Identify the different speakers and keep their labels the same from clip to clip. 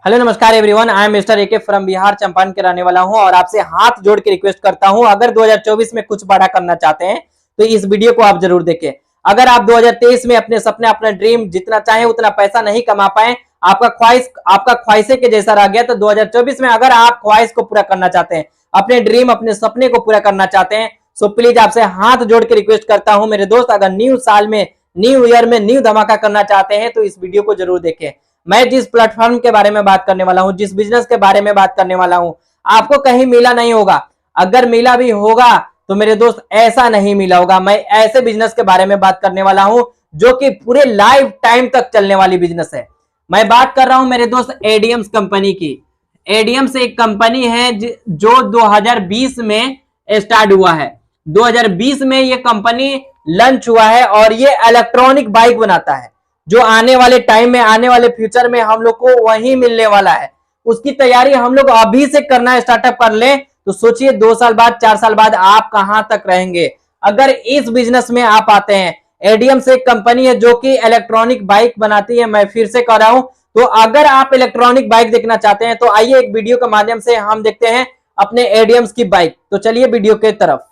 Speaker 1: Hello नमस्कार everyone, I am mister AK from Bihar Champaran के रहने वाला हूं और आपसे हाथ जोड़ के रिक्वेस्ट करता हूं, अगर 2024 में कुछ बड़ा करना चाहते हैं तो इस वीडियो को आप जरूर देखें। अगर आप 2023 में अपने सपने, अपना ड्रीम जितना चाहे उतना पैसा नहीं कमा पाए, आपका ख्वाहिशे के जैसा रह गया, तो 2024 में अगर आप ख्वाहिश को पूरा करना चाहते हैं, अपने ड्रीम, अपने सपने को पूरा करना चाहते हैं, सो प्लीज आपसे हाथ जोड़ के रिक्वेस्ट करता हूं मेरे दोस्त, अगर न्यू साल में, न्यू ईयर में न्यू धमाका करना चाहते हैं तो इस वीडियो को जरूर देखें। मैं जिस प्लेटफॉर्म के बारे में बात करने वाला हूं, जिस बिजनेस के बारे में बात करने वाला हूं, आपको कहीं मिला नहीं होगा। अगर मिला भी होगा तो मेरे दोस्त ऐसा नहीं मिला होगा। मैं ऐसे बिजनेस के बारे में बात करने वाला हूं जो कि पूरे लाइफ टाइम तक चलने वाली बिजनेस है। मैं बात कर रहा हूं मेरे दोस्त एडीएम्स कंपनी की। एडीएम्स एक कंपनी है जो 2020 में स्टार्ट हुआ है। 2020 में ये कंपनी लॉन्च हुआ है और ये इलेक्ट्रॉनिक बाइक बनाता है जो आने वाले टाइम में, आने वाले फ्यूचर में हम लोग को वही मिलने वाला है। उसकी तैयारी हम लोग अभी से करना स्टार्टअप कर ले तो सोचिए 2 साल बाद, 4 साल बाद आप कहां तक रहेंगे अगर इस बिजनेस में आप आते हैं। एडीएम से एक कंपनी है जो कि इलेक्ट्रॉनिक बाइक बनाती है। मैं फिर से कह रहा हूं, तो अगर आप इलेक्ट्रॉनिक बाइक देखना चाहते हैं तो आइए एक वीडियो के माध्यम से हम देखते हैं अपने एडीएम्स की बाइक। तो चलिए वीडियो के तरफ।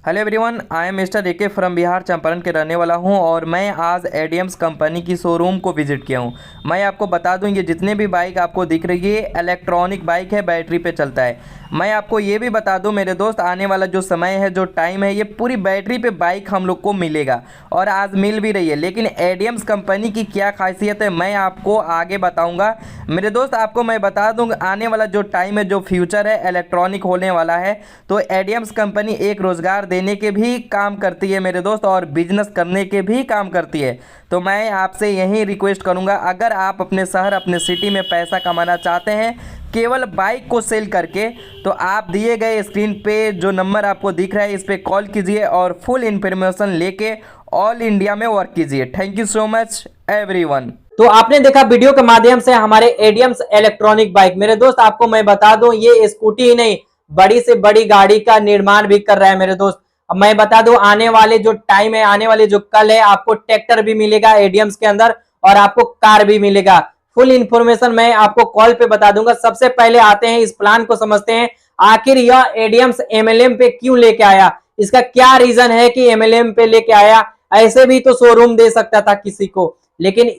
Speaker 2: Hello everyone, I am mister AK from Bihar Champaran के रहने वाला हूं और मैं आज एडीएम्स कंपनी की शोरूम को विजिट किया हूं। मैं आपको बता दूं, ये जितने भी बाइक आपको दिख रही है इलेक्ट्रॉनिक बाइक है, बैटरी पे चलता है। मैं आपको ये भी बता दूं मेरे दोस्त, आने वाला जो समय है, जो टाइम है, ये पूरी बैटरी पे बाइक हम लोग को मिलेगा और आज मिल भी रही है। लेकिन एडीएम्स कंपनी की क्या खासियत है मैं आपको आगे बताऊँगा मेरे दोस्त। आपको मैं बता दूँ, आने वाला जो टाइम है, जो फ्यूचर है, इलेक्ट्रॉनिक होने वाला है, तो एडीएम्स कंपनी एक रोज़गार देने के भी काम करती है मेरे दोस्त और बिजनेस करने के भी काम करती है। तो मैं आपसे यही रिक्वेस्ट करूंगा, अगर आप अपने शहर, अपने सिटी में पैसा कमाना चाहते हैं केवल बाइक को सेल करके, तो आप दिए गए स्क्रीन पे जो नंबर आपको दिख रहा है इस पर कॉल कीजिए और फुल इन्फॉर्मेशन लेके ऑल इंडिया में वर्क कीजिए। Thank you so much everyone.
Speaker 1: तो आपने देखा वीडियो के माध्यम से हमारे एडीएम्स इलेक्ट्रॉनिक बाइक। मेरे दोस्त आपको मैं बता दूं, ये स्कूटी ही नहीं, बड़ी से बड़ी गाड़ी का निर्माण भी कर रहा है मेरे दोस्त। अब मैं बता दूं, आने वाले जो टाइम है, आने वाले जो कल है, आपको ट्रैक्टर भी मिलेगा एडीएम्स के अंदर और आपको कार भी मिलेगा। फुल इंफॉर्मेशन मैं आपको कॉल पे बता दूंगा। सबसे पहले आते हैं इस प्लान को समझते हैं, आखिर यह एडीएम्स एमएलएम पे क्यों लेके आया, इसका क्या रीजन है कि एमएलएम पे लेके आया। ऐसे भी तो शोरूम दे सकता था किसी को, लेकिन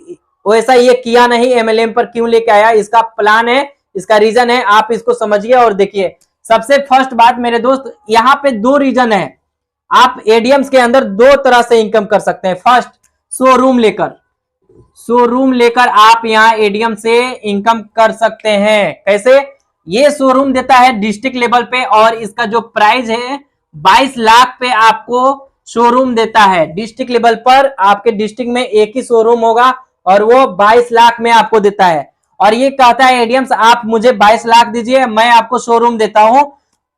Speaker 1: वैसा ये किया नहीं। एमएलएम पर क्यों लेके आया, इसका प्लान है, इसका रीजन है, आप इसको समझिए और देखिए। सबसे फर्स्ट बात मेरे दोस्त, यहाँ पे 2 रीजन है। आप एडीएम्स के अंदर 2 तरह से इनकम कर सकते हैं। फर्स्ट, शोरूम लेकर आप यहाँ एडीएम से इनकम कर सकते हैं। कैसे? ये शोरूम देता है डिस्ट्रिक्ट लेवल पे और इसका जो प्राइस है 22 लाख पे आपको शोरूम देता है। डिस्ट्रिक्ट लेवल पर आपके डिस्ट्रिक्ट में एक ही शोरूम होगा और वो 22 लाख में आपको देता है। और ये कहता है एडीएम्स, आप मुझे 22 लाख दीजिए, मैं आपको शोरूम देता हूं।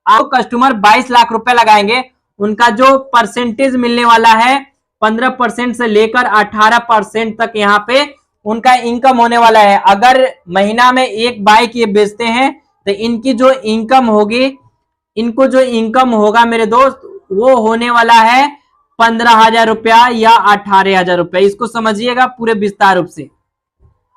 Speaker 1: आप कस्टमर 22 लाख रुपए लगाएंगे, उनका जो परसेंटेज मिलने वाला है 15% से लेकर 18% तक यहाँ पे उनका इनकम होने वाला है। अगर महीना में एक बाइक ये बेचते हैं तो इनकी जो इनकम होगी, इनको जो इनकम होगा मेरे दोस्त, वो होने वाला है 15,000 रुपया या 18,000 रुपया। इसको समझिएगा पूरे विस्तार रूप से।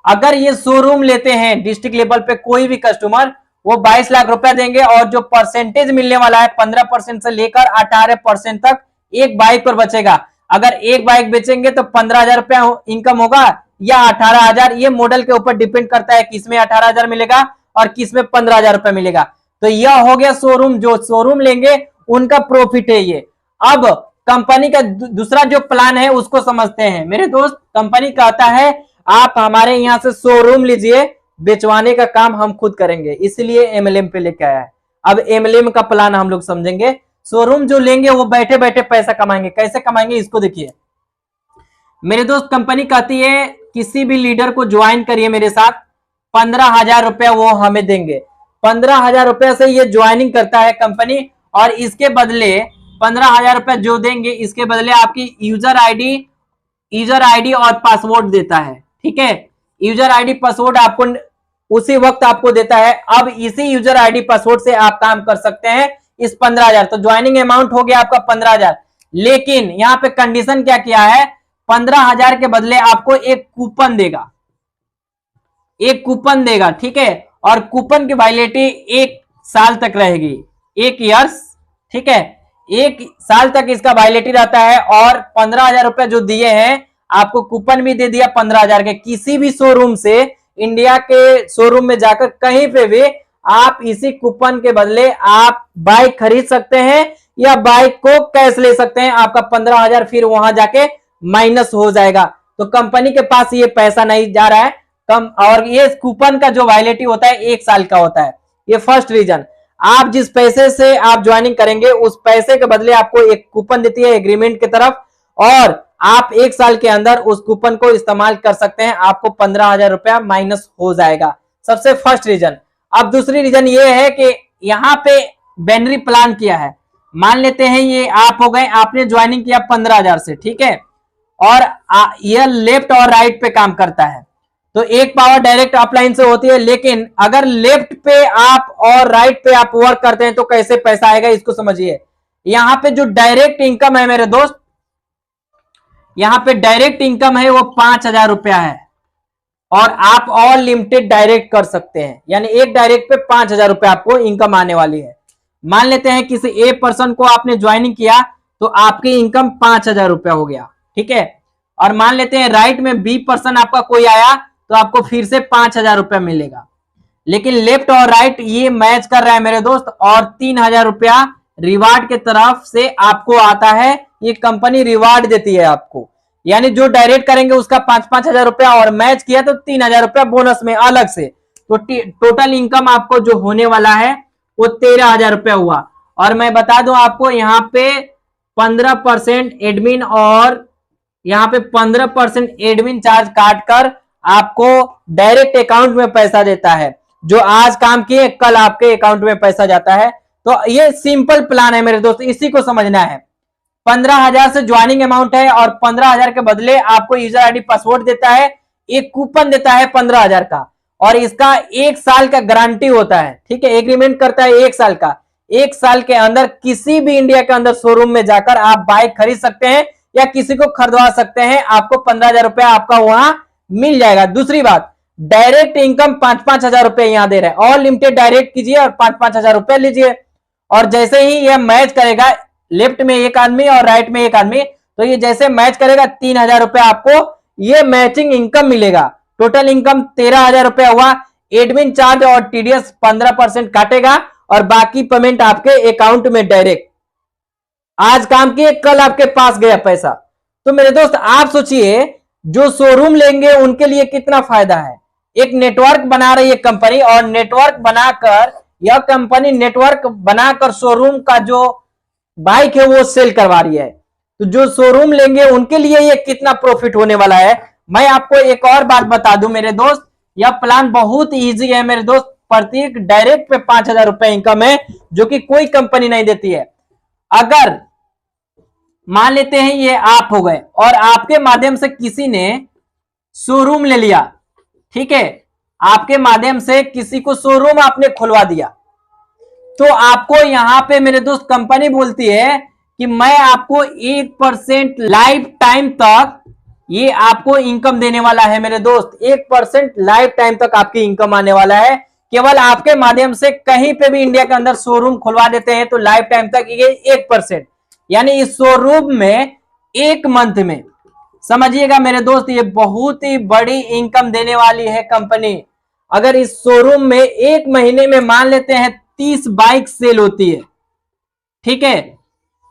Speaker 1: अगर ये शोरूम लेते हैं डिस्ट्रिक्ट लेवल पे कोई भी कस्टमर, वो 22 लाख रुपया देंगे और जो परसेंटेज मिलने वाला है 15% से लेकर 18% तक एक बाइक पर बचेगा। अगर एक बाइक बेचेंगे तो 15,000 रुपया इनकम होगा या 18,000, ये मॉडल के ऊपर डिपेंड करता है किसमें 18,000 मिलेगा और किसमें 15,000 रुपया मिलेगा। तो यह हो गया शोरूम, जो शोरूम लेंगे उनका प्रॉफिट है ये। अब कंपनी का दूसरा जो प्लान है उसको समझते हैं मेरे दोस्त। कंपनी कहता है आप हमारे यहां से शोरूम लीजिए, बेचवाने का काम हम खुद करेंगे, इसलिए एमएलएम पे लेके आया है। अब एमएलएम का प्लान हम लोग समझेंगे। शोरूम जो लेंगे वो बैठे बैठे पैसा कमाएंगे। कैसे कमाएंगे इसको देखिए मेरे दोस्त। कंपनी कहती है किसी भी लीडर को ज्वाइन करिए मेरे साथ, 15,000 रुपया वो हमें देंगे। 15,000 रुपया से ये ज्वाइनिंग करता है कंपनी और इसके बदले 15,000 रुपया जो देंगे, इसके बदले आपकी यूजर आईडी और पासवर्ड देता है। ठीक है, यूजर आईडी पासवर्ड आपको उसी वक्त आपको देता है। अब इसी यूजर आईडी पासवर्ड से आप काम कर सकते हैं इस 15,000। तो ज्वाइनिंग अमाउंट हो गया आपका 15,000। लेकिन यहाँ पे कंडीशन क्या किया है, 15,000 के बदले आपको एक कूपन देगा। एक कूपन देगा, ठीक है, और कूपन की वैलिडिटी 1 साल तक रहेगी, 1 ईयर्स, ठीक है, 1 साल तक इसका वैलिडिटी रहता है। और 15,000 रुपए जो दिए हैं आपको, कूपन भी दे दिया 15,000 के। किसी भी शोरूम से, इंडिया के शोरूम में जाकर कहीं पे भी आप इसी कूपन के बदले आप बाइक खरीद सकते हैं या बाइक को कैश ले सकते हैं। आपका 15,000 फिर वहां जाके माइनस हो जाएगा। तो कंपनी के पास ये पैसा नहीं जा रहा है कम, और ये कूपन का जो वैलिडिटी होता है 1 साल का होता है। ये फर्स्ट रीजन। आप जिस पैसे से आप ज्वाइनिंग करेंगे उस पैसे के बदले आपको एक कूपन देती है एग्रीमेंट की तरफ, और आप 1 साल के अंदर उस कूपन को इस्तेमाल कर सकते हैं। आपको 15,000 रुपया माइनस हो जाएगा। सबसे फर्स्ट रीजन। अब दूसरी रीजन ये है कि यहाँ पे बैनरी प्लान किया है। मान लेते हैं ये आप हो गए, आपने ज्वाइनिंग किया 15,000 से, ठीक है, और यह लेफ्ट और राइट पे काम करता है। तो एक पावर डायरेक्ट अपलाइन से होती है, लेकिन अगर लेफ्ट पे आप और राइट पे आप वर्क करते हैं तो कैसे पैसा आएगा इसको समझिए। यहां पे जो डायरेक्ट इनकम है मेरे दोस्त, यहां पे डायरेक्ट इनकम है वो 5,000 रुपया है, और आप और लिमिटेड डायरेक्ट कर सकते हैं, यानी एक डायरेक्ट पे 5,000 रुपया आपको इनकम आने वाली है। मान लेते हैं किसी ए पर्सन को आपने ज्वाइनिंग किया तो आपकी इनकम 5,000 रुपया हो गया, ठीक है। और मान लेते हैं राइट में बी पर्सन आपका कोई आया तो आपको फिर से 5,000 रुपया मिलेगा। लेकिन लेफ्ट और राइट ये मैच कर रहा है मेरे दोस्त, और 3,000 रुपया रिवार्ड के तरफ से आपको आता है। ये कंपनी रिवार्ड देती है आपको, यानी जो डायरेक्ट करेंगे उसका 5-5 हजार रुपया, और मैच किया तो 3,000 रुपया बोनस में अलग से। तो टोटल इनकम आपको जो होने वाला है वो 13,000 रुपया हुआ। और मैं बता दूं आपको, यहाँ पे 15% एडमिन और यहाँ पे 15% एडमिन चार्ज काट कर आपको डायरेक्ट अकाउंट में पैसा देता है। जो आज काम किए कल आपके अकाउंट में पैसा जाता है। तो ये सिंपल प्लान है मेरे दोस्त, इसी को समझना है। 15,000 से ज्वाइनिंग अमाउंट है, और 15,000 के बदले आपको यूजर आईडी पासवर्ड देता है, एक कूपन देता है 15,000 का, और इसका 1 साल का गारंटी होता है, ठीक है। एग्रीमेंट करता है 1 साल का। 1 साल के अंदर किसी भी इंडिया के अंदर शोरूम में जाकर आप बाइक खरीद सकते हैं या किसी को खरीदवा सकते हैं। आपको 15,000 रुपया आपका वहां मिल जाएगा। दूसरी बात, डायरेक्ट इनकम 5-5 हजार रुपए यहां दे रहे हैं, और लिमिटेड डायरेक्ट कीजिए और 5-5 हजार रुपए लीजिए। और जैसे ही यह मैच करेगा, लेफ्ट में एक आदमी और राइट में एक आदमी, तो ये जैसे मैच करेगा 3,000 रुपया आपको ये मैचिंग इनकम मिलेगा। टोटल इनकम 13,000 रुपया हुआ। एडमिन चार्ज और टीडीएस 15% काटेगा, और बाकी पेमेंट आपके अकाउंट में डायरेक्ट। आज काम किए कल आपके पास गया पैसा। तो मेरे दोस्त आप सोचिए, जो शोरूम लेंगे उनके लिए कितना फायदा है। एक नेटवर्क बना रही है कंपनी, और नेटवर्क बनाकर यह कंपनी नेटवर्क बनाकर शोरूम का जो बाइक है वो सेल करवा रही है। तो जो शोरूम लेंगे उनके लिए ये कितना प्रॉफिट होने वाला है। मैं आपको एक और बात बता दूं मेरे दोस्त, यह प्लान बहुत इजी है मेरे दोस्त। प्रत्येक डायरेक्ट पे 5,000 रुपए इनकम है, जो कि कोई कंपनी नहीं देती है। अगर मान लेते हैं ये आप हो गए, और आपके माध्यम से किसी ने शोरूम ले लिया, ठीक है, आपके माध्यम से किसी को शोरूम आपने खुलवा दिया, तो आपको यहां पे मेरे दोस्त कंपनी बोलती है कि मैं आपको 1% लाइफ टाइम तक ये आपको इनकम देने वाला है मेरे दोस्त। 1% लाइफ टाइम तक आपकी इनकम आने वाला है, केवल आपके माध्यम से। कहीं पे भी इंडिया के अंदर शोरूम खुलवा देते हैं तो लाइफ टाइम तक ये 1%, यानी इस शोरूम में 1 मंथ में, समझिएगा मेरे दोस्त, ये बहुत ही बड़ी इनकम देने वाली है कंपनी। अगर इस शोरूम में 1 महीने में मान लेते हैं 30 बाइक सेल होती है, ठीक है,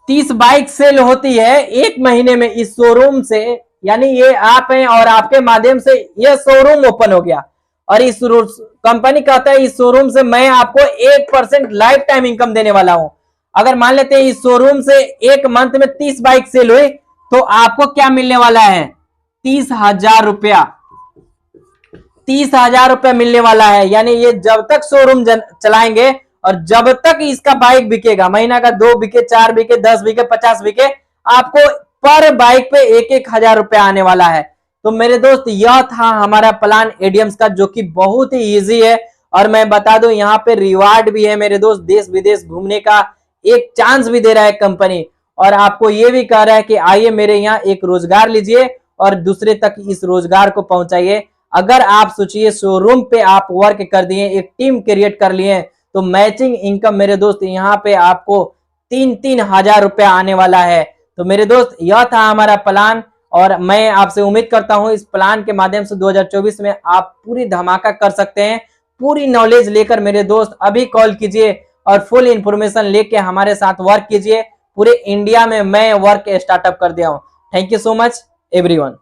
Speaker 1: 30 बाइक सेल होती है 1 महीने में इस शोरूम से, यानी ये आप हैं और आपके माध्यम से यह शोरूम ओपन हो गया। और इस कंपनी कहता है इस शोरूम से मैं आपको 1% लाइफ टाइम इनकम देने वाला हूं। अगर मान लेते हैं इस शोरूम से 1 मंथ में 30 बाइक सेल हुई, तो आपको क्या मिलने वाला है, 30,000 रुपया। 30,000 रुपया मिलने वाला है, यानी ये जब तक शोरूम चलाएंगे और जब तक इसका बाइक बिकेगा, महीना का 2 बिके, 4 बिके, 10 बिके, 50 बिके, आपको पर बाइक पे 1-1 हजार रुपया आने वाला है। तो मेरे दोस्त यह था हमारा प्लान एडीएम्स का, जो कि बहुत ही इजी है। और मैं बता दूं यहाँ पे रिवार्ड भी है मेरे दोस्त, देश विदेश घूमने का एक चांस भी दे रहा है कंपनी। और आपको ये भी कह रहा है कि आइए मेरे यहाँ एक रोजगार लीजिए और दूसरे तक इस रोजगार को पहुंचाइए। अगर आप सोचिए शोरूम पे आप वर्क कर दिए, एक टीम क्रिएट कर लिए, तो मैचिंग इनकम मेरे दोस्त यहाँ पे आपको 3-3 हजार रुपया आने वाला है। तो मेरे दोस्त यह था हमारा प्लान, और मैं आपसे उम्मीद करता हूं इस प्लान के माध्यम से 2024 में आप पूरी धमाका कर सकते हैं। पूरी नॉलेज लेकर मेरे दोस्त अभी कॉल कीजिए और फुल इंफॉर्मेशन लेके हमारे साथ वर्क कीजिए। पूरे इंडिया में मैं वर्क स्टार्टअप कर दिया हूं। Thank you so much everyone.